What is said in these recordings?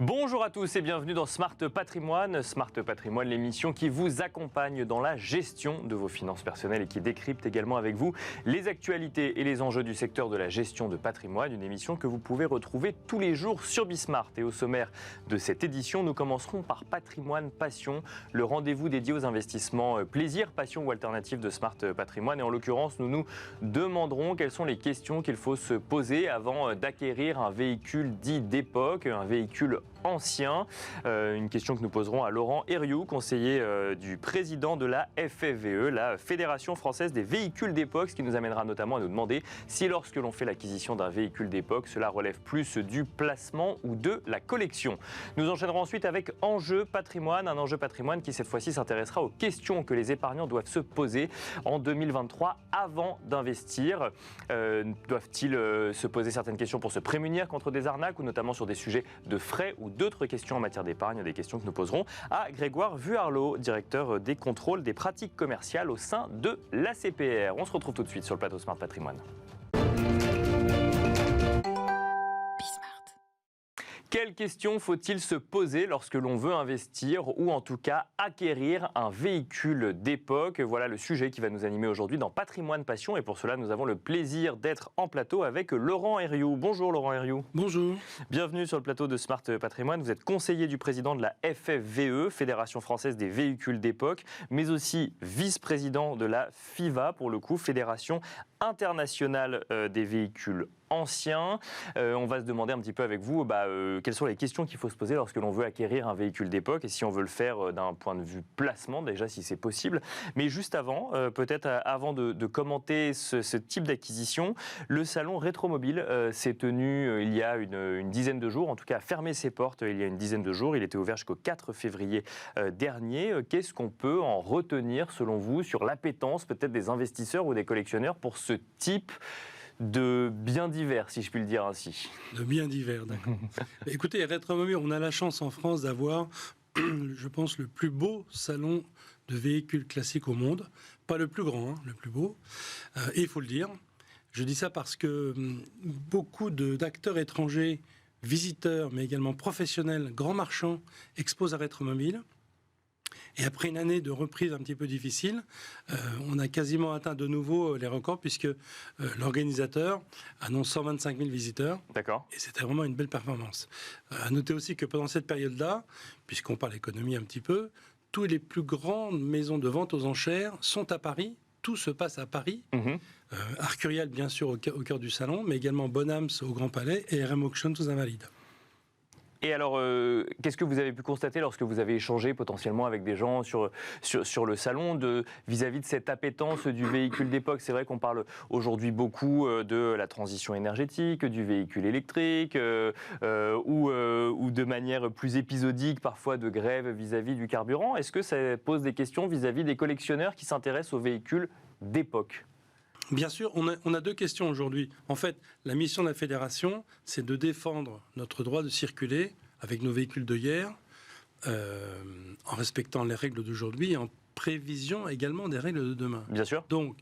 Bonjour à tous et bienvenue dans Smart Patrimoine. Smart Patrimoine, l'émission qui vous accompagne dans la gestion de vos finances personnelles et qui décrypte également avec vous les actualités et les enjeux du secteur de la gestion de patrimoine. Une émission que vous pouvez retrouver tous les jours sur Bismart. Et au sommaire de cette édition, nous commencerons par Patrimoine Passion, le rendez-vous dédié aux investissements plaisir, passion ou alternative de Smart Patrimoine. Et en l'occurrence, nous nous demanderons quelles sont les questions qu'il faut se poser avant d'acquérir un véhicule dit d'époque, un véhicule ancien. Une question que nous poserons à Laurent Herriou, conseiller du président de la FFVE, la Fédération Française des Véhicules d'Époque, ce qui nous amènera notamment à nous demander si lorsque l'on fait l'acquisition d'un véhicule d'époque, cela relève plus du placement ou de la collection. Nous enchaînerons ensuite avec Enjeu Patrimoine, un enjeu patrimoine qui cette fois-ci s'intéressera aux questions que les épargnants doivent se poser en 2023 avant d'investir. Doivent-ils se poser certaines questions pour se prémunir contre des arnaques ou notamment sur des sujets de frais ou d'autres questions en matière d'épargne, des questions que nous poserons à Grégoire Vuarlot, directeur des contrôles des pratiques commerciales au sein de l'ACPR. On se retrouve tout de suite sur le plateau Smart Patrimoine. Quelles questions faut-il se poser lorsque l'on veut investir ou en tout cas acquérir un véhicule d'époque? Voilà le sujet qui va nous animer aujourd'hui dans Patrimoine Passion. Et pour cela, nous avons le plaisir d'être en plateau avec Laurent Herriou. Bonjour Laurent Herriou. Bonjour. Bienvenue sur le plateau de Smart Patrimoine. Vous êtes conseiller du président de la FFVE, Fédération Française des Véhicules d'Époque, mais aussi vice-président de la FIFA, pour le coup, Fédération internationale des véhicules anciens. On va se demander un petit peu avec vous quelles sont les questions qu'il faut se poser lorsque l'on veut acquérir un véhicule d'époque et si on veut le faire d'un point de vue placement, déjà si c'est possible. Mais juste avant, peut-être avant de commenter ce type d'acquisition, le salon Rétromobile s'est tenu il y a une dizaine de jours, en tout cas a fermé ses portes il y a une dizaine de jours. Il était ouvert jusqu'au 4 février dernier. Qu'est-ce qu'on peut en retenir selon vous sur l'appétence peut-être des investisseurs ou des collectionneurs pour ce type de biens divers, si je puis le dire ainsi? De biens divers, d'accord. Écoutez, Rétromobile, on a la chance en France d'avoir, je pense, le plus beau salon de véhicules classiques au monde. Pas le plus grand, le plus beau. Et il faut le dire. Je dis ça parce que beaucoup d'acteurs étrangers, visiteurs, mais également professionnels, grands marchands, exposent à Rétromobile. Et après une année de reprise un petit peu difficile, on a quasiment atteint de nouveau les records puisque l'organisateur annonce 125 000 visiteurs. D'accord. Et c'était vraiment une belle performance. À noter aussi que pendant cette période-là, puisqu'on parle économie un petit peu, toutes les plus grandes maisons de vente aux enchères sont à Paris. Tout se passe à Paris. Arcurial, bien sûr, au cœur du salon, mais également Bonhams au Grand Palais et RM Auction aux Invalides. Et alors, qu'est-ce que vous avez pu constater lorsque vous avez échangé potentiellement avec des gens sur le salon vis-à-vis de cette appétence du véhicule d'époque? C'est vrai qu'on parle aujourd'hui beaucoup de la transition énergétique, du véhicule électrique, ou de manière plus épisodique, parfois de grève vis-à-vis du carburant. Est-ce que ça pose des questions vis-à-vis des collectionneurs qui s'intéressent aux véhicules d'époque? Bien sûr, on a deux questions aujourd'hui. En fait, la mission de la fédération, c'est de défendre notre droit de circuler avec nos véhicules de hier, en respectant les règles d'aujourd'hui et en prévision également des règles de demain. Bien sûr. Donc,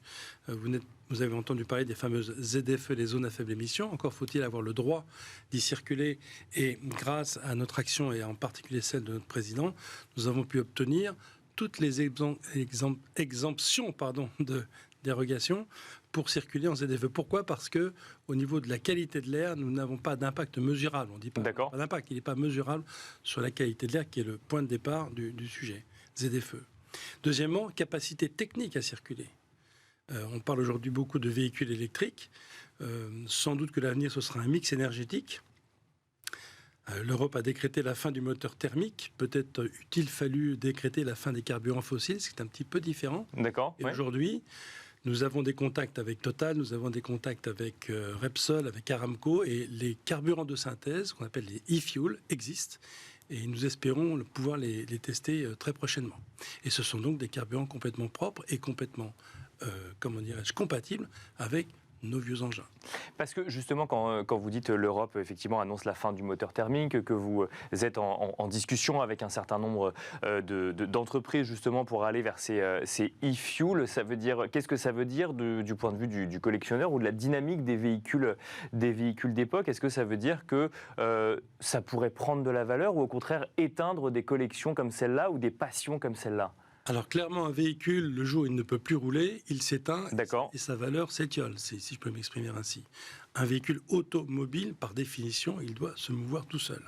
vous avez entendu parler des fameuses ZFE, les zones à faible émission. Encore faut-il avoir le droit d'y circuler. Et grâce à notre action, et en particulier celle de notre président, nous avons pu obtenir toutes les exemptions de dérogation pour circuler en ZFE. Pourquoi? Parce que au niveau de la qualité de l'air, nous n'avons pas d'impact mesurable. On dit pas d'impact, il n'est pas mesurable sur la qualité de l'air, qui est le point de départ du sujet. ZFE. Deuxièmement, capacité technique à circuler. On parle aujourd'hui beaucoup de véhicules électriques. Sans doute que l'avenir, ce sera un mix énergétique. L'Europe a décrété la fin du moteur thermique. Peut-être eût-il fallu décréter la fin des carburants fossiles, ce qui est un petit peu différent. D'accord. Et aujourd'hui, nous avons des contacts avec Total, nous avons des contacts avec Repsol, avec Aramco, et les carburants de synthèse, qu'on appelle les e-fuels, existent. Et nous espérons pouvoir les tester très prochainement. Et ce sont donc des carburants complètement propres et complètement, compatibles avec nos vieux engins. Parce que justement, quand vous dites l'Europe effectivement annonce la fin du moteur thermique, que vous êtes en discussion avec un certain nombre d'entreprises justement pour aller vers ces e-fuels, qu'est-ce que ça veut dire du point de vue du collectionneur ou de la dynamique des véhicules d'époque? Est-ce que ça veut dire que ça pourrait prendre de la valeur ou au contraire éteindre des collections comme celle-là ou des passions comme celle-là? Alors clairement, un véhicule, le jour où il ne peut plus rouler, il s'éteint et sa valeur s'étiole, si je peux m'exprimer ainsi. Un véhicule automobile, par définition, il doit se mouvoir tout seul.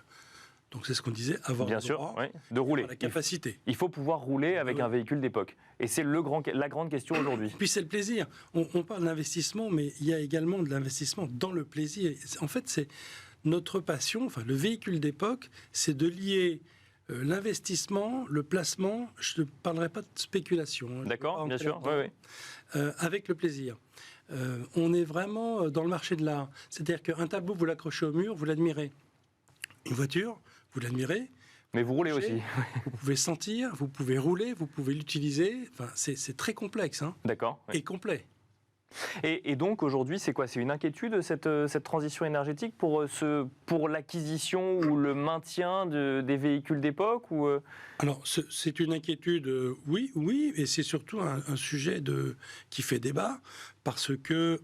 Donc c'est ce qu'on disait, avoir Bien le sûr, droit, oui, de rouler. la capacité. Il faut pouvoir rouler avec un véhicule d'époque. Et c'est la grande question aujourd'hui. Puis c'est le plaisir. On parle d'investissement, mais il y a également de l'investissement dans le plaisir. En fait, c'est notre passion, enfin le véhicule d'époque, c'est de lier l'investissement, le placement, je ne parlerai pas de spéculation. D'accord, bien sûr, oui. Avec le plaisir. On est vraiment dans le marché de l'art. C'est-à-dire qu'un tableau, vous l'accrochez au mur, vous l'admirez. Une voiture, vous l'admirez. Mais vous roulez aussi. Vous pouvez sentir, vous pouvez rouler, vous pouvez l'utiliser. Enfin, c'est très complexe. D'accord. Et complet. Et donc aujourd'hui, c'est quoi? C'est une inquiétude cette transition énergétique pour l'acquisition ou le maintien des véhicules d'époque ou Alors c'est une inquiétude, oui, et c'est surtout un sujet qui fait débat parce que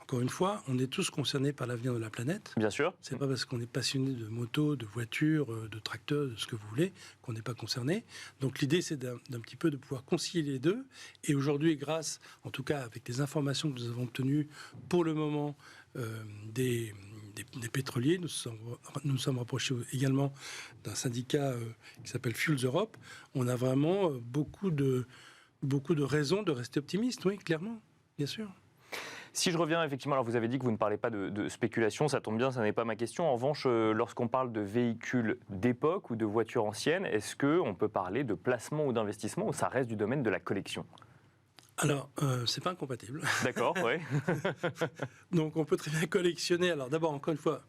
encore une fois, on est tous concernés par l'avenir de la planète. Bien sûr. C'est pas parce qu'on est passionné de moto, de voitures, de tracteurs, de ce que vous voulez, qu'on n'est pas concerné. Donc l'idée, c'est d'un petit peu de pouvoir concilier les deux. Et aujourd'hui, grâce, en tout cas avec les informations que nous avons obtenues pour le moment des pétroliers, nous sommes rapprochés également d'un syndicat qui s'appelle Fuels Europe. On a vraiment beaucoup de raisons de rester optimiste, oui, clairement, bien sûr. Si je reviens effectivement, alors vous avez dit que vous ne parlez pas de spéculation, ça tombe bien, ça n'est pas ma question. En revanche, lorsqu'on parle de véhicules d'époque ou de voitures anciennes, est-ce qu'on peut parler de placement ou d'investissement ou ça reste du domaine de la collection? Alors, c'est pas incompatible. D'accord, oui. Donc on peut très bien collectionner. Alors d'abord, encore une fois,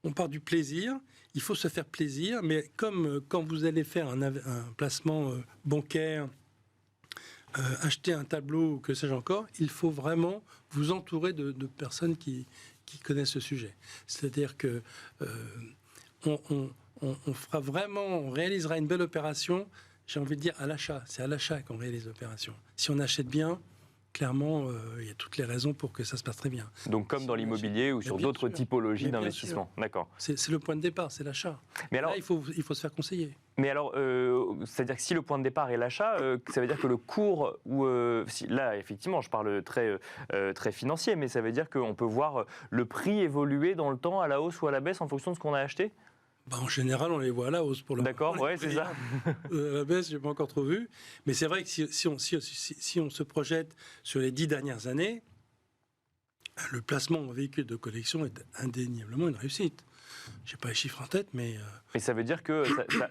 on part du plaisir. Il faut se faire plaisir, mais comme quand vous allez faire un placement bancaire, acheter un tableau, que sais-je encore, il faut vraiment vous entourer de personnes qui connaissent ce sujet. C'est-à-dire que on fera vraiment, on réalisera une belle opération, j'ai envie de dire à l'achat. C'est à l'achat qu'on réalise l'opération. Si on achète bien, clairement, il y a toutes les raisons pour que ça se passe très bien. Donc comme dans l'immobilier ou sur d'autres typologies d'investissement. D'accord. C'est le point de départ, c'est l'achat. Mais alors, là, il faut se faire conseiller. Mais alors, c'est-à-dire que si le point de départ est l'achat, ça veut dire que le cours, là effectivement je parle très financier, mais ça veut dire qu'on peut voir le prix évoluer dans le temps à la hausse ou à la baisse en fonction de ce qu'on a acheté? En général, on les voit à la hausse pour le moment. D'accord, ouais, c'est ça. À la baisse, je n'ai pas encore trop vu. Mais c'est vrai que si on se projette sur les 10 dernières années, le placement en véhicule de collection est indéniablement une réussite. Je n'ai pas les chiffres en tête, mais... Et ça veut dire que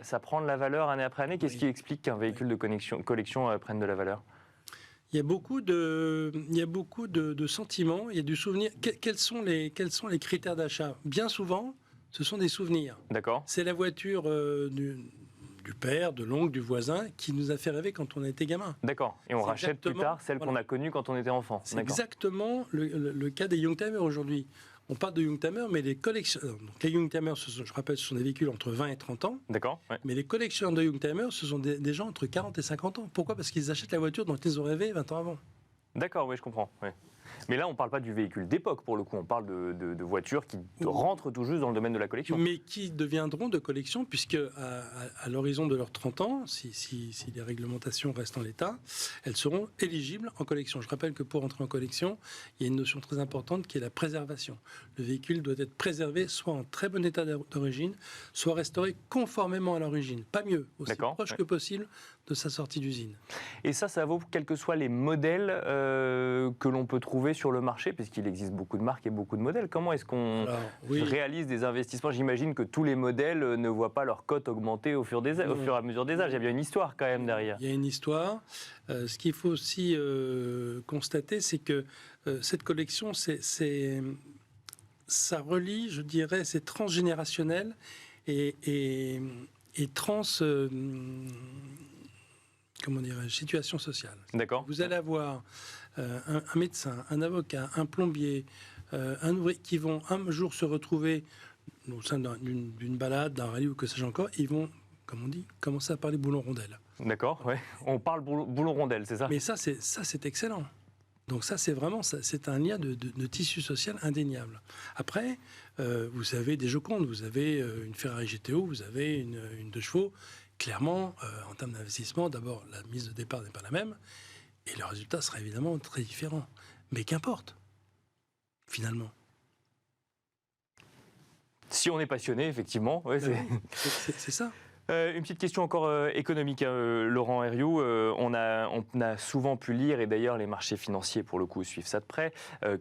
ça prend de la valeur année après année. Qu'est-ce qui explique qu'un véhicule de collection prenne de la valeur? Il y a beaucoup de sentiments, il y a du souvenir. Quels sont les critères d'achat? Bien souvent, ce sont des souvenirs. D'accord. C'est la voiture du père, de l'oncle, du voisin qui nous a fait rêver quand on était gamin. D'accord. Et on rachète plus tard celle qu'on a connue quand on était enfant. C'est exactement le cas des Youngtimers aujourd'hui. On parle de Youngtimers, mais les collectionneurs... Donc les Youngtimers, je rappelle, ce sont des véhicules entre 20 et 30 ans. D'accord. Ouais. Mais les collectionneurs de Youngtimers, ce sont des gens entre 40 et 50 ans. Pourquoi? Parce qu'ils achètent la voiture dont ils ont rêvé 20 ans avant. D'accord, oui, je comprends. Ouais. Mais là, on ne parle pas du véhicule d'époque, pour le coup. On parle de voitures qui rentrent tout juste dans le domaine de la collection. Mais qui deviendront de collection, puisque à l'horizon de leurs 30 ans, si les réglementations restent en l'état, elles seront éligibles en collection. Je rappelle que pour entrer en collection, il y a une notion très importante qui est la préservation. Le véhicule doit être préservé, soit en très bon état d'origine, soit restauré conformément à l'origine. Pas mieux, aussi proche que possible de sa sortie d'usine. Et ça vaut quels que soient les modèles que l'on peut trouver sur le marché, puisqu'il existe beaucoup de marques et beaucoup de modèles. Comment est-ce qu'on réalise des investissements? J'imagine que tous les modèles ne voient pas leur cote augmenter au fur et à mesure des âges. Il y a bien une histoire quand même derrière. Il y a une histoire. Ce qu'il faut aussi constater, c'est que cette collection, ça relie, je dirais, c'est transgénérationnel et comment dirais-je, situation sociale. D'accord. Vous allez avoir un médecin, un avocat, un plombier, un ouvrier, qui vont un jour se retrouver au sein d'une balade, d'un rallye ou que sais-je encore, ils vont, comme on dit, commencer à parler boulon-rondelle. D'accord, ouais. On parle boulon-rondelle, c'est ça? Mais ça, c'est excellent. Donc ça, c'est vraiment, c'est un lien de tissu social indéniable. Après, vous avez des Joconde, vous avez une Ferrari GTO, vous avez une 2 chevaux. Clairement, en termes d'investissement, d'abord, la mise de départ n'est pas la même, et le résultat sera évidemment très différent. Mais qu'importe, finalement. Si on est passionné, effectivement. Ouais, c'est ça. Une petite question encore économique, Laurent Herriou. On a souvent pu lire, et d'ailleurs les marchés financiers pour le coup suivent ça de près,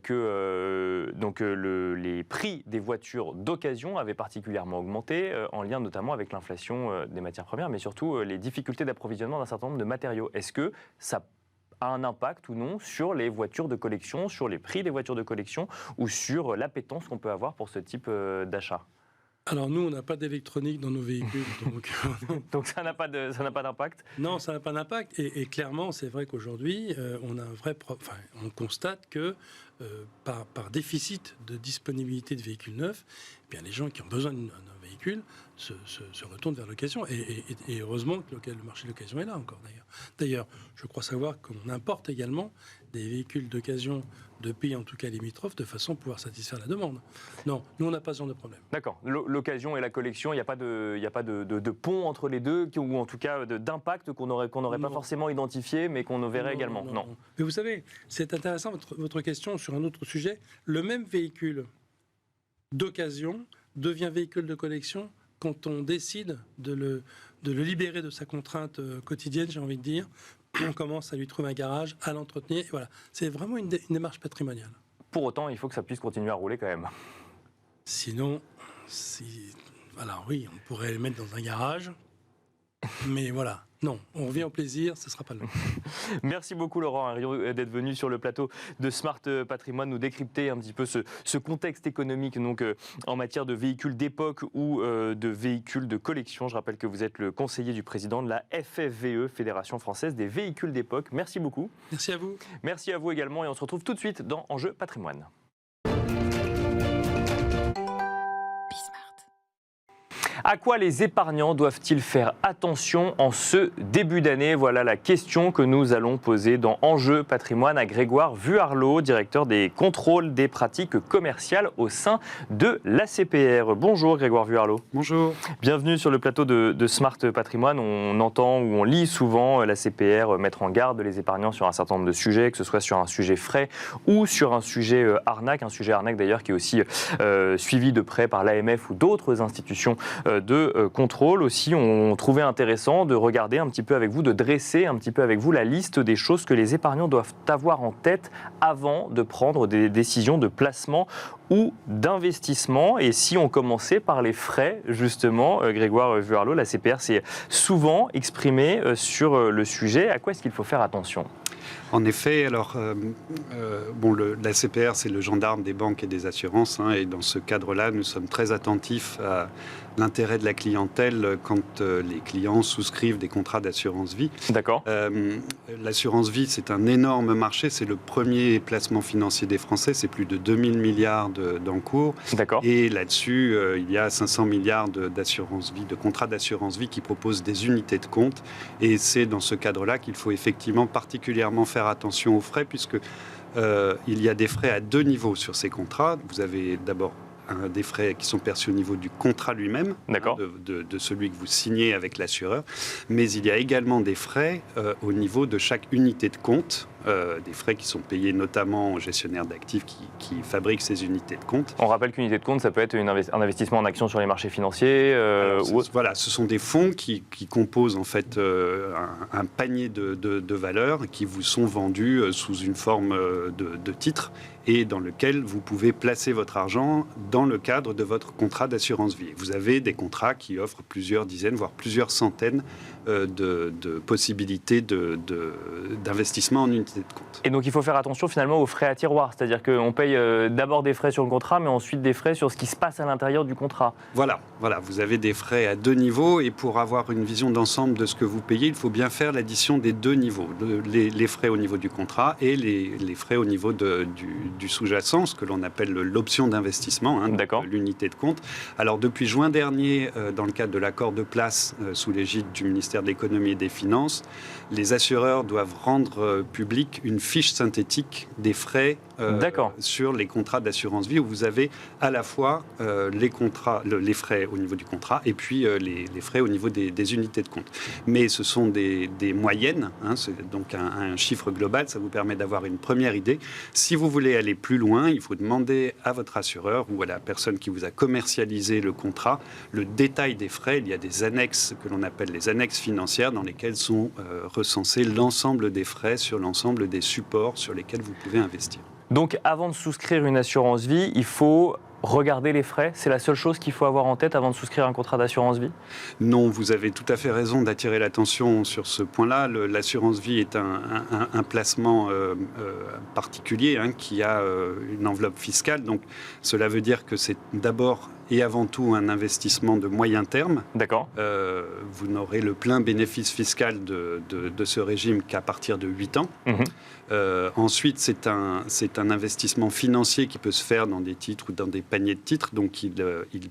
que les prix des voitures d'occasion avaient particulièrement augmenté, en lien notamment avec l'inflation des matières premières, mais surtout les difficultés d'approvisionnement d'un certain nombre de matériaux. Est-ce que ça a un impact ou non sur les voitures de collection, sur les prix des voitures de collection ou sur l'appétence qu'on peut avoir pour ce type d'achat? Alors nous, on n'a pas d'électronique dans nos véhicules, donc ça n'a pas d'impact. Non, ça n'a pas d'impact. Et clairement, c'est vrai qu'aujourd'hui, on a un vrai on constate que par déficit de disponibilité de véhicules neufs, eh bien les gens qui ont besoin d'un véhicule se retournent vers l'occasion. Et heureusement que le marché de l'occasion est là encore d'ailleurs. D'ailleurs, je crois savoir qu'on importe également des véhicules d'occasion de pays, en tout cas limitrophes, de façon à pouvoir satisfaire la demande. Non, nous, on n'a pas ce genre de problème. D'accord. L'occasion et la collection, il n'y a pas de pont entre les deux, ou en tout cas d'impact qu'on n'aurait pas forcément identifié, mais qu'on verrait également. Non. Mais vous savez, c'est intéressant votre question sur un autre sujet. Le même véhicule d'occasion devient véhicule de collection quand on décide de le libérer de sa contrainte quotidienne, j'ai envie de dire. On commence à lui trouver un garage, à l'entretenir. Et voilà. C'est vraiment une démarche patrimoniale. Pour autant, il faut que ça puisse continuer à rouler quand même. Sinon, alors oui, on pourrait le mettre dans un garage. Mais voilà, non, on revient au plaisir, ce ne sera pas le même. Merci beaucoup Laurent Herriou d'être venu sur le plateau de Smart Patrimoine nous décrypter un petit peu ce contexte économique donc, en matière de véhicules d'époque ou de véhicules de collection. Je rappelle que vous êtes le conseiller du président de la FFVE, Fédération Française des Véhicules d'époque. Merci beaucoup. Merci à vous. Merci à vous également et on se retrouve tout de suite dans Enjeu Patrimoine. À quoi les épargnants doivent-ils faire attention en ce début d'année? Voilà la question que nous allons poser dans Enjeu Patrimoine à Grégoire Vuarlot, directeur des contrôles des pratiques commerciales au sein de l'ACPR. Bonjour Grégoire Vuarlot. Bonjour. Bienvenue sur le plateau de Smart Patrimoine. On entend ou on lit souvent l'ACPR mettre en garde les épargnants sur un certain nombre de sujets, que ce soit sur un sujet frais ou sur un sujet arnaque d'ailleurs qui est aussi suivi de près par l'AMF ou d'autres institutions de contrôle. Aussi, on trouvait intéressant de regarder un petit peu avec vous, de dresser un petit peu avec vous la liste des choses que les épargnants doivent avoir en tête avant de prendre des décisions de placement ou d'investissement. Et si on commençait par les frais, justement, Grégoire Vuarlot, la CPR s'est souvent exprimé sur le sujet. À quoi est-ce qu'il faut faire attention ? En effet, alors, la CPR, c'est le gendarme des banques et des assurances, et dans ce cadre-là, nous sommes très attentifs à l'intérêt de la clientèle quand les clients souscrivent des contrats d'assurance vie. D'accord. L'assurance vie, c'est un énorme marché, c'est le premier placement financier des Français, c'est plus de 2000 milliards d'encours. D'accord. Et là-dessus, il y a 500 milliards d'assurance vie, de contrats d'assurance vie qui proposent des unités de compte. Et c'est dans ce cadre-là qu'il faut effectivement particulièrement faire attention aux frais, puisque il y a des frais à deux niveaux sur ces contrats. Vous avez d'abord des frais qui sont perçus au niveau du contrat lui-même, de celui que vous signez avec l'assureur, mais il y a également des frais au niveau de chaque unité de compte, des frais qui sont payés notamment aux gestionnaires d'actifs qui fabriquent ces unités de compte. On rappelle qu'une unité de compte, ça peut être un investissement en actions sur les marchés financiers. Voilà, ce sont des fonds qui composent en fait un panier de valeurs qui vous sont vendus sous une forme de titres et dans lequel vous pouvez placer votre argent dans le cadre de votre contrat d'assurance vie. Vous avez des contrats qui offrent plusieurs dizaines, voire plusieurs centaines de possibilités d'investissement en unité de compte. Et donc il faut faire attention finalement aux frais à tiroir, c'est-à-dire qu'on paye d'abord des frais sur le contrat, mais ensuite des frais sur ce qui se passe à l'intérieur du contrat. Voilà, vous avez des frais à 2 niveaux, et pour avoir une vision d'ensemble de ce que vous payez, il faut bien faire l'addition des 2 niveaux, les frais au niveau du contrat et les frais au niveau du sous-jacent, ce que l'on appelle l'option d'investissement, l'unité de compte. Alors depuis juin dernier, dans le cadre de l'accord de place sous l'égide du ministère de l'économie et des finances, les assureurs doivent rendre public une fiche synthétique des frais sur les contrats d'assurance vie, où vous avez à la fois les frais au niveau du contrat et puis les frais au niveau des unités de compte. Mais ce sont des moyennes, c'est donc un chiffre global, ça vous permet d'avoir une première idée. Si vous voulez aller plus loin, il faut demander à votre assureur ou à la personne qui vous a commercialisé le contrat le détail des frais. Il y a des annexes que l'on appelle les annexes financières, dans lesquelles sont recensés l'ensemble des frais sur l'ensemble des supports sur lesquels vous pouvez investir. Donc avant de souscrire une assurance vie, il faut regarder les frais. C'est la seule chose qu'il faut avoir en tête avant de souscrire un contrat d'assurance vie ? Non, vous avez tout à fait raison d'attirer l'attention sur ce point-là. L'assurance vie est un placement particulier qui a une enveloppe fiscale. Donc cela veut dire que c'est d'abord et avant tout un investissement de moyen terme. D'accord. Vous n'aurez le plein bénéfice fiscal de ce régime qu'à partir de 8 ans. Ensuite, c'est un investissement financier qui peut se faire dans des titres ou dans des paniers de titres. Donc, il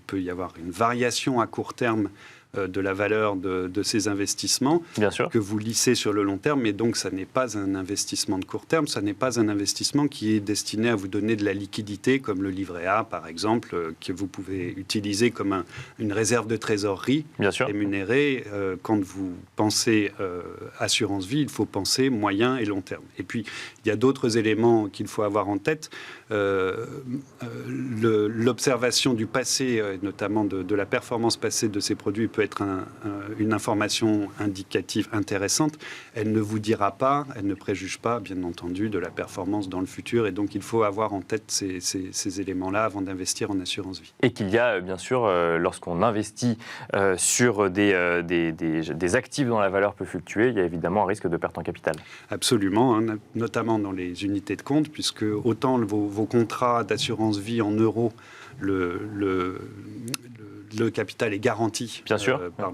peut y avoir une variation à court terme de la valeur de ces investissements que vous lissez sur le long terme. Mais donc, ça n'est pas un investissement de court terme, ça n'est pas un investissement qui est destiné à vous donner de la liquidité, comme le livret A, par exemple, que vous pouvez utiliser comme une réserve de trésorerie rémunérée. Quand vous pensez assurance vie, il faut penser moyen et long terme. Et puis, il y a d'autres éléments qu'il faut avoir en tête. L'observation du passé, notamment de la performance passée de ces produits, peut être une information indicative intéressante. Elle ne vous dira pas, elle ne préjuge pas, bien entendu, de la performance dans le futur. Et donc, il faut avoir en tête ces éléments-là avant d'investir en assurance vie. Et qu'il y a, bien sûr, lorsqu'on investit sur des actifs dont la valeur peut fluctuer, il y a évidemment un risque de perte en capital. Absolument, notamment dans les unités de compte, puisque autant vos contrats d'assurance vie en euros, le capital est garanti par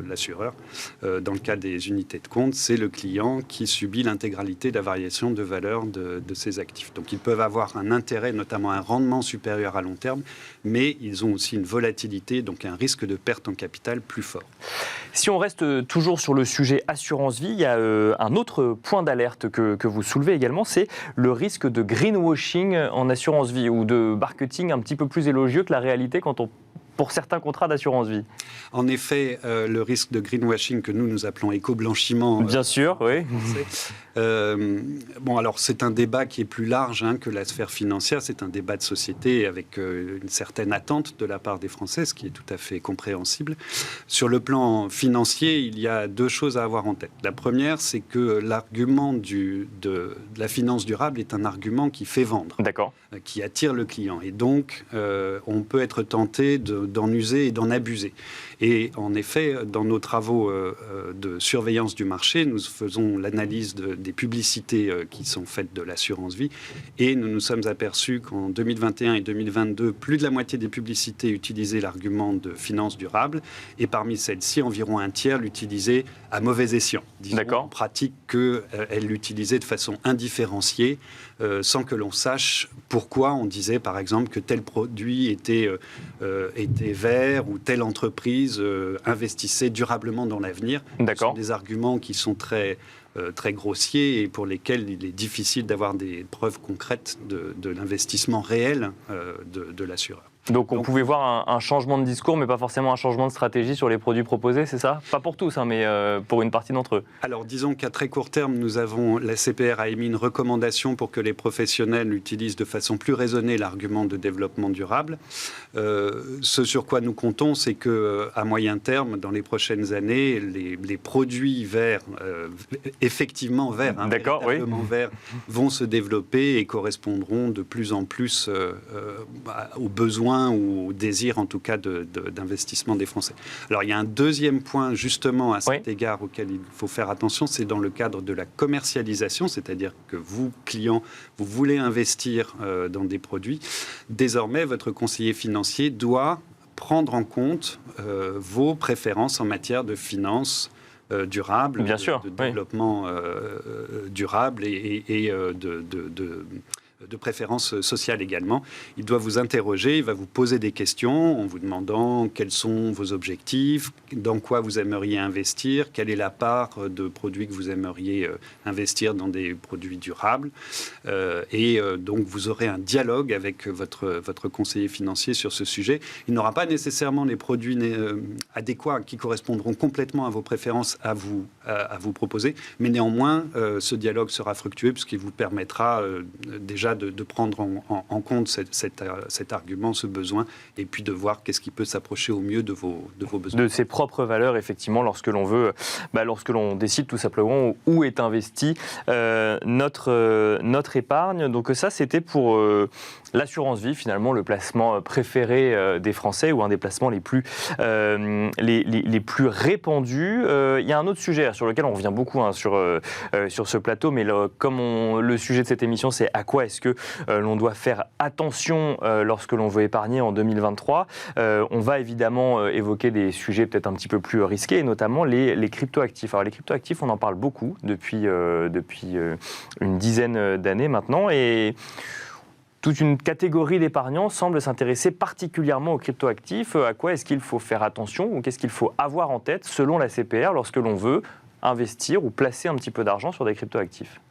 l'assureur. Dans le cas des unités de compte, c'est le client qui subit l'intégralité de la variation de valeur de ses actifs. Donc ils peuvent avoir un intérêt, notamment un rendement supérieur à long terme, mais ils ont aussi une volatilité, donc un risque de perte en capital plus fort. Si on reste toujours sur le sujet assurance vie, il y a un autre point d'alerte que vous soulevez également, c'est le risque de greenwashing en assurance vie, ou de marketing un petit peu plus élogieux que la réalité pour certains contrats d'assurance vie. En effet, le risque de greenwashing que nous appelons éco-blanchiment... Bien sûr, oui. Alors c'est un débat qui est plus large que la sphère financière. C'est un débat de société avec une certaine attente de la part des Français, ce qui est tout à fait compréhensible. Sur le plan financier, il y a 2 choses à avoir en tête. La première, c'est que l'argument de la finance durable est un argument qui fait vendre, qui attire le client. Et donc, on peut être tenté d'en user et d'en abuser. Et en effet, dans nos travaux de surveillance du marché, nous faisons l'analyse des publicités qui sont faites de l'assurance vie, et nous nous sommes aperçus qu'en 2021 et 2022, plus de la moitié des publicités utilisaient l'argument de finance durable, et parmi celles-ci, environ un tiers l'utilisaient à mauvais escient. Disons en pratique qu'elles l'utilisaient de façon indifférenciée, sans que l'on sache pourquoi on disait, par exemple, que tel produit était vert, ou telle entreprise investissait durablement dans l'avenir. Ce sont des arguments qui sont très grossiers et pour lesquels il est difficile d'avoir des preuves concrètes de l'investissement réel de l'assureur. Donc on pouvait voir un changement de discours, mais pas forcément un changement de stratégie sur les produits proposés, c'est ça ? Pas pour tous, mais pour une partie d'entre eux. Alors disons qu'à très court terme, la CPR a émis une recommandation pour que les professionnels utilisent de façon plus raisonnée l'argument de développement durable. Ce sur quoi nous comptons, c'est qu'à moyen terme, dans les prochaines années, les produits verts, effectivement verts, véritablement verts, vont se développer et correspondront de plus en plus aux besoins besoin ou désir en tout cas d'investissement des Français. Alors il y a un deuxième point justement à cet égard auquel il faut faire attention, c'est dans le cadre de la commercialisation, c'est-à-dire que vous, clients, vous voulez investir dans des produits. Désormais, votre conseiller financier doit prendre en compte vos préférences en matière de finances durable, de développement durable et de préférence sociale également. Il doit vous interroger, il va vous poser des questions en vous demandant quels sont vos objectifs, dans quoi vous aimeriez investir, quelle est la part de produits que vous aimeriez investir dans des produits durables. Donc, vous aurez un dialogue avec votre conseiller financier sur ce sujet. Il n'aura pas nécessairement les produits adéquats qui correspondront complètement à vos préférences à vous proposer, mais néanmoins, ce dialogue sera fructueux puisqu'il vous permettra déjà de prendre en compte cet argument, ce besoin, et puis de voir qu'est-ce qui peut s'approcher au mieux de vos besoins. De ses propres valeurs, effectivement, lorsque l'on décide tout simplement où est investie notre épargne. Donc ça, c'était pour l'assurance vie, finalement, le placement préféré des Français, ou un des placements les plus répandus. Il y a un autre sujet sur lequel on revient beaucoup sur ce plateau, mais comme le sujet de cette émission, c'est à quoi est-ce que l'on doit faire attention lorsque l'on veut épargner en 2023. On va évidemment évoquer des sujets peut-être un petit peu plus risqués, et notamment les cryptoactifs. Alors les cryptoactifs, on en parle beaucoup depuis une dizaine d'années maintenant, et toute une catégorie d'épargnants semble s'intéresser particulièrement aux cryptoactifs. À quoi est-ce qu'il faut faire attention, ou qu'est-ce qu'il faut avoir en tête selon la CPR lorsque l'on veut investir ou placer un petit peu d'argent sur des cryptoactifs?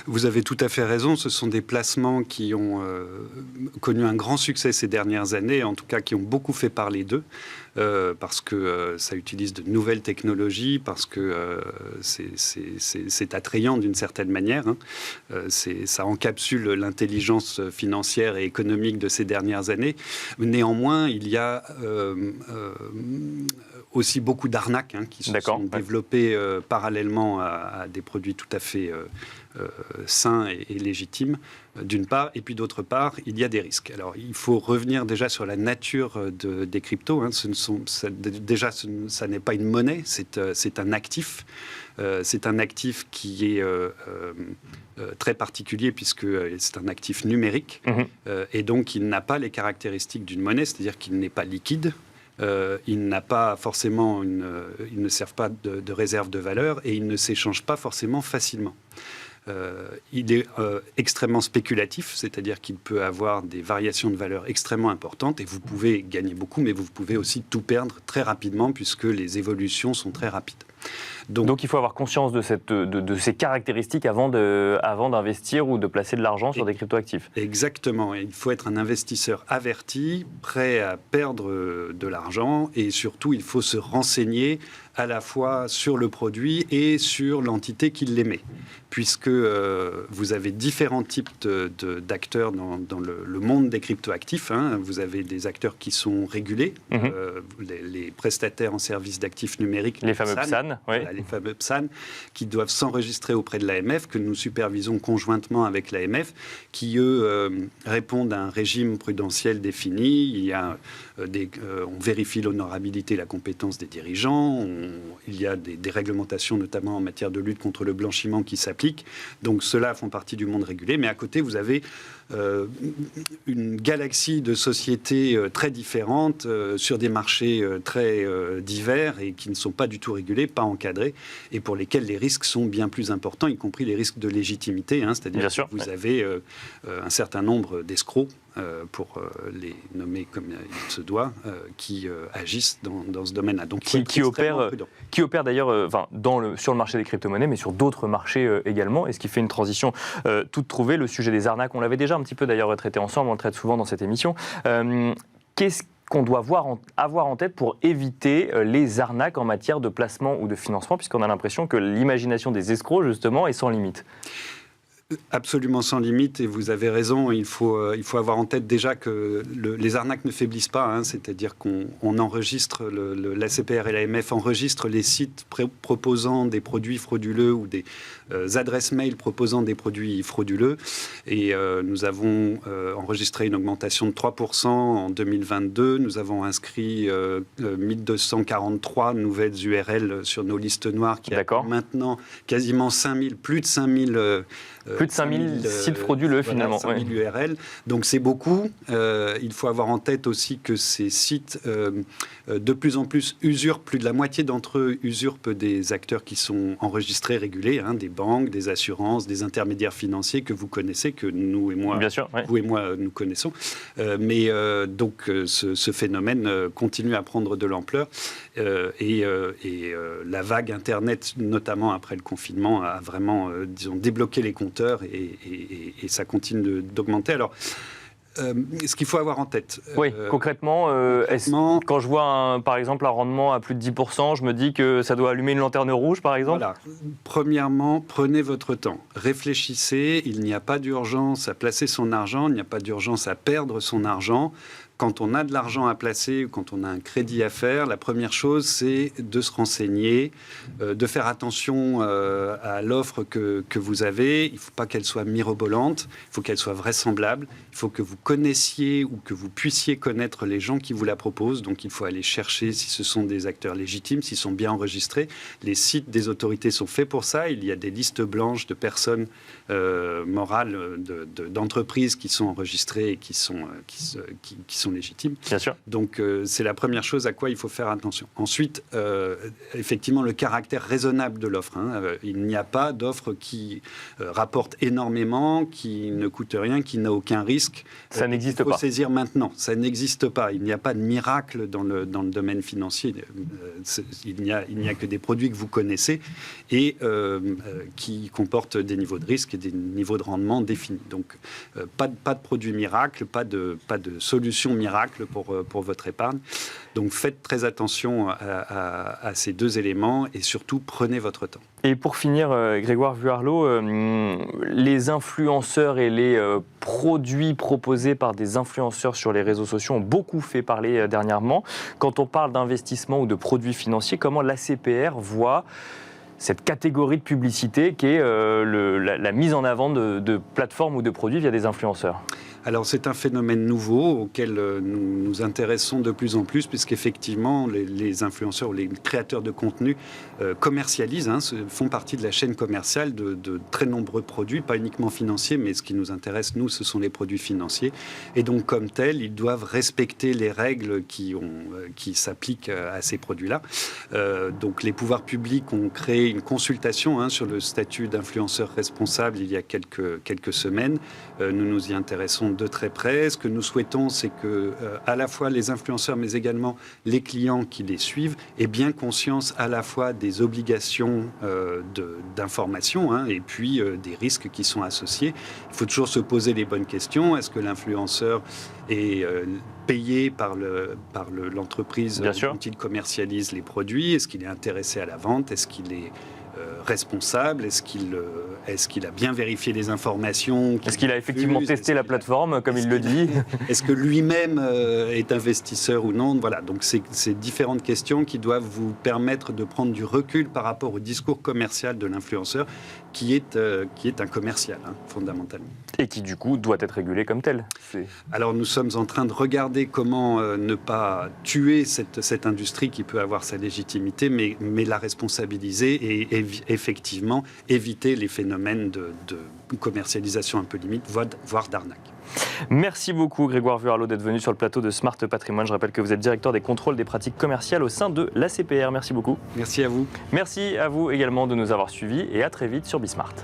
Vous avez tout à fait raison, ce sont des placements qui ont connu un grand succès ces dernières années, en tout cas qui ont beaucoup fait parler d'eux, parce que ça utilise de nouvelles technologies, parce que c'est attrayant d'une certaine manière. Ça encapsule l'intelligence financière et économique de ces dernières années. Néanmoins, il y a aussi beaucoup d'arnaques qui se sont développées parallèlement à des produits tout à fait sains et légitimes, d'une part, et puis d'autre part, il y a des risques. Alors, il faut revenir déjà sur la nature des cryptos. Ça n'est pas une monnaie, c'est un actif. C'est un actif qui est très particulier puisque c'est un actif numérique, et donc il n'a pas les caractéristiques d'une monnaie, c'est-à-dire qu'il n'est pas liquide. Il n'a pas forcément il ne sert pas de réserve de valeur, et il ne s'échange pas forcément facilement. Il est extrêmement spéculatif, c'est-à-dire qu'il peut avoir des variations de valeur extrêmement importantes, et vous pouvez gagner beaucoup, mais vous pouvez aussi tout perdre très rapidement puisque les évolutions sont très rapides. Donc il faut avoir conscience de ces caractéristiques avant d'investir ou de placer de l'argent sur des cryptoactifs. Exactement. Et il faut être un investisseur averti, prêt à perdre de l'argent, et surtout il faut se renseigner à la fois sur le produit et sur l'entité qui l'émet, puisque vous avez différents types d'acteurs dans le monde des cryptoactifs. Vous avez des acteurs qui sont régulés, les prestataires en services d'actifs numériques, les fameux PSAN, les fameux PSAN, qui doivent s'enregistrer auprès de l'AMF, que nous supervisons conjointement avec l'AMF, qui, eux, répondent à un régime prudentiel défini. Il y a on vérifie l'honorabilité et la compétence des dirigeants. Il y a des réglementations, notamment en matière de lutte contre le blanchiment, qui s'appliquent. Donc, ceux-là font partie du monde régulé. Mais à côté, vous avez une galaxie de sociétés très différentes sur des marchés très divers et qui ne sont pas du tout régulés, pas encadrés, et pour lesquels les risques sont bien plus importants, y compris les risques de légitimité. C'est-à-dire que vous avez un certain nombre d'escrocs, pour les nommer comme il se doit, qui agissent dans ce domaine-là. Donc, qui opèrent d'ailleurs sur le marché des crypto-monnaies, mais sur d'autres marchés également, et ce qui fait une transition toute trouvée. Le sujet des arnaques, on l'avait déjà un petit peu d'ailleurs traité ensemble, on le traite souvent dans cette émission. Qu'est-ce qu'on doit avoir en tête pour éviter les arnaques en matière de placement ou de financement, puisqu'on a l'impression que l'imagination des escrocs, justement, est sans limite? Absolument sans limite, et vous avez raison, il faut avoir en tête déjà que les arnaques ne faiblissent pas, hein, c'est-à-dire qu'on enregistre, l'ACPR et l'AMF enregistrent les sites proposant des produits frauduleux ou des adresses mail proposant des produits frauduleux, et nous avons enregistré une augmentation de 3% en 2022, nous avons inscrit 1243 nouvelles URL sur nos listes noires qui a maintenant quasiment 5000, plus de 5000 plus de 5000 sites frauduleux, finalement. 5000 URL. Donc, c'est beaucoup. Il faut avoir en tête aussi que ces sites, de plus en plus, usurpent, plus de la moitié d'entre eux usurpent des acteurs qui sont enregistrés, régulés, hein, des banques, des assurances, des intermédiaires financiers que vous connaissez, que nous et moi, vous et moi, nous connaissons. Donc, ce phénomène continue à prendre de l'ampleur. La vague Internet, notamment après le confinement, a vraiment, débloqué les compteurs et ça continue d'augmenter. Alors, ce qu'il faut avoir en tête. Oui, concrètement, quand je vois par exemple un rendement à plus de 10%, je me dis que ça doit allumer une lanterne rouge, par exemple. Voilà. Premièrement, prenez votre temps. Réfléchissez. Il n'y a pas d'urgence à placer son argent. Il n'y a pas d'urgence à perdre son argent. Quand on a de l'argent à placer ou quand on a un crédit à faire, la première chose, c'est de se renseigner, de faire attention à l'offre que vous avez. Il ne faut pas qu'elle soit mirobolante, il faut qu'elle soit vraisemblable. Il faut que vous connaissiez ou que vous puissiez connaître les gens qui vous la proposent. Donc, il faut aller chercher si ce sont des acteurs légitimes, s'ils sont bien enregistrés. Les sites des autorités sont faits pour ça. Il y a des listes blanches de personnes morales, d'entreprises qui sont enregistrées et qui sont légitimes. Bien sûr. Donc, c'est la première chose à quoi il faut faire attention. Ensuite, effectivement, le caractère raisonnable de l'offre. Hein. Il n'y a pas d'offre qui rapporte énormément, qui ne coûte rien, qui n'a aucun risque. Ça n'existe pas. Il faut saisir maintenant. Ça n'existe pas. Il n'y a pas de miracle dans le domaine financier. Il n'y a que des produits que vous connaissez et qui comportent des niveaux de risque et des niveaux de rendement définis. Donc, pas de produit miracle, pas de solution miracle pour votre épargne. Donc, faites très attention à ces deux éléments et surtout, prenez votre temps. Et pour finir, Grégoire Vuarlot, les influenceurs et les produits proposés par des influenceurs sur les réseaux sociaux ont beaucoup fait parler dernièrement. Quand on parle d'investissement ou de produits financiers, comment l'ACPR voit cette catégorie de publicité qui est la mise en avant de plateformes ou de produits via des influenceurs ? Alors, c'est un phénomène nouveau auquel nous nous intéressons de plus en plus, puisqu'effectivement, les influenceurs ou les créateurs de contenu commercialisent, font partie de la chaîne commerciale de très nombreux produits, pas uniquement financiers, mais ce qui nous intéresse, nous, ce sont les produits financiers. Et donc, comme tels, ils doivent respecter les règles qui s'appliquent à ces produits-là. Donc, les pouvoirs publics ont créé une consultation sur le statut d'influenceur responsable il y a quelques semaines. Nous nous y intéressons de très près. Ce que nous souhaitons, c'est que à la fois les influenceurs, mais également les clients qui les suivent, aient bien conscience à la fois des obligations d'information et puis des risques qui sont associés. Il faut toujours se poser les bonnes questions. Est-ce que l'influenceur est payé par l'entreprise dont il commercialise les produits? Est-ce qu'il est intéressé à la vente? Est-ce qu'il est responsable? Est-ce qu'il a bien vérifié les informations? Est-ce qu'il a effectivement testé la plateforme, comme il le dit? Est-ce que lui-même est investisseur ou non? Voilà, donc c'est différentes questions qui doivent vous permettre de prendre du recul par rapport au discours commercial de l'influenceur, qui est un commercial, fondamentalement. Et qui, du coup, doit être régulé comme tel. Alors, nous sommes en train de regarder comment ne pas tuer cette industrie qui peut avoir sa légitimité, mais la responsabiliser et effectivement éviter les phénomènes de commercialisation un peu limite, voire d'arnaque. Merci beaucoup Grégoire Vuarlot d'être venu sur le plateau de Smart Patrimoine. Je rappelle que vous êtes directeur des contrôles des pratiques commerciales au sein de l'ACPR. Merci beaucoup. Merci à vous. Merci à vous également de nous avoir suivis et à très vite sur Bismart.